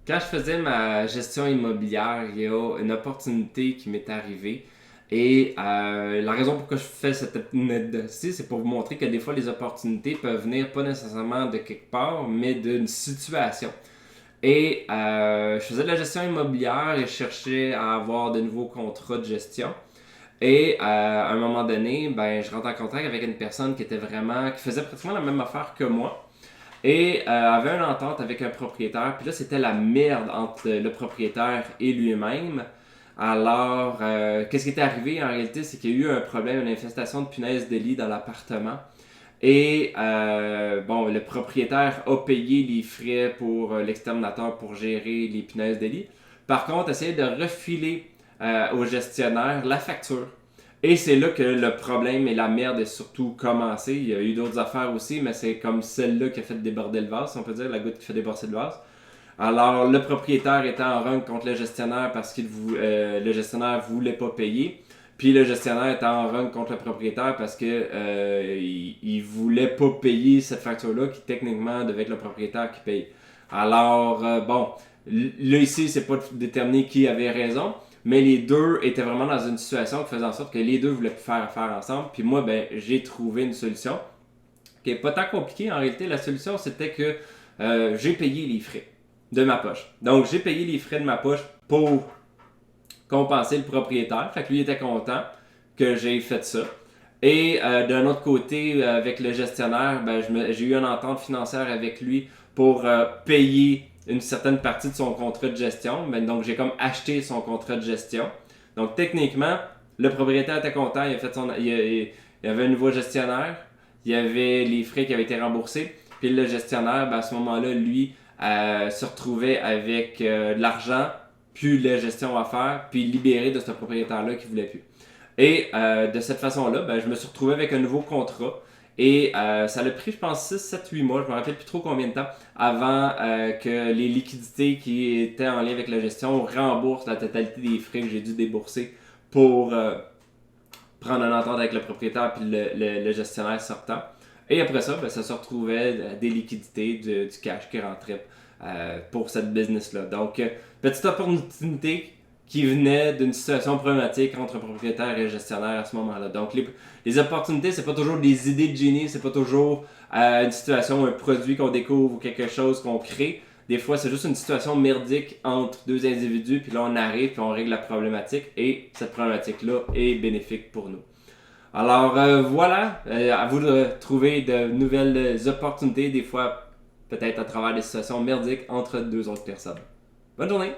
Quand je faisais ma gestion immobilière, il y a une opportunité qui m'est arrivée. Et la raison pour laquelle je fais cette anecdote-ci, c'est pour vous montrer que des fois, les opportunités peuvent venir pas nécessairement de quelque part, mais d'une situation. Et je faisais de la gestion immobilière et je cherchais à avoir de nouveaux contrats de gestion. Et à un moment donné, ben, je rentre en contact avec une personne qui faisait pratiquement la même affaire que moi. Et avait une entente avec un propriétaire. Puis là, c'était la merde entre le propriétaire et lui-même. Alors, qu'est-ce qui était arrivé en réalité, c'est qu'il y a eu un problème, une infestation de punaises de lit dans l'appartement. Et bon, le propriétaire a payé les frais pour l'exterminateur pour gérer les punaises de lit. Par contre, essayé de refiler au gestionnaire la facture. Et c'est là que le problème et la merde est surtout commencé. Il y a eu d'autres affaires aussi, mais c'est comme celle-là qui a fait déborder le vase, on peut dire, la goutte qui fait déborder le vase. Alors, le propriétaire était en run contre le gestionnaire parce que le gestionnaire voulait pas payer. Puis le gestionnaire était en run contre le propriétaire parce que il voulait pas payer cette facture-là qui techniquement devait être le propriétaire qui paye. Alors, bon, là ici, c'est pas déterminé qui avait raison, mais les deux étaient vraiment dans une situation qui faisait en sorte que les deux voulaient plus faire affaire ensemble. Puis moi, ben, j'ai trouvé une solution qui est pas tant compliquée. En réalité, la solution, c'était que j'ai payé les frais de ma poche. Donc, j'ai payé les frais de ma poche pour compenser le propriétaire. Fait que lui était content que j'ai fait ça. Et d'un autre côté, avec le gestionnaire, ben, j'ai eu une entente financière avec lui pour payer une certaine partie de son contrat de gestion. Ben, donc, j'ai comme acheté son contrat de gestion. Donc, techniquement, le propriétaire était content. Il y avait un nouveau gestionnaire. Il y avait les frais qui avaient été remboursés. Puis le gestionnaire, ben, à ce moment-là, lui, se retrouvait avec de l'argent, puis la gestion à faire, puis libéré de ce propriétaire-là qui voulait plus. Et de cette façon-là, ben, je me suis retrouvé avec un nouveau contrat. Et ça a pris, je pense, 6, 7, 8 mois, je me rappelle plus trop combien de temps, avant que les liquidités qui étaient en lien avec la gestion remboursent la totalité des frais que j'ai dû débourser pour prendre une entente avec le propriétaire puis le gestionnaire sortant. Et après ça, ben, ça se retrouvait des liquidités, du cash qui rentrait pour cette business-là. Donc, petite opportunité qui venait d'une situation problématique entre propriétaire et gestionnaire à ce moment-là. Donc, les opportunités, c'est pas toujours des idées de génie, c'est pas toujours une situation, un produit qu'on découvre ou quelque chose qu'on crée. Des fois, c'est juste une situation merdique entre deux individus, puis là, on arrive, puis on règle la problématique, et cette problématique-là est bénéfique pour nous. Alors voilà, à vous de trouver de nouvelles opportunités, des fois peut-être à travers des situations merdiques entre deux autres personnes. Bonne journée!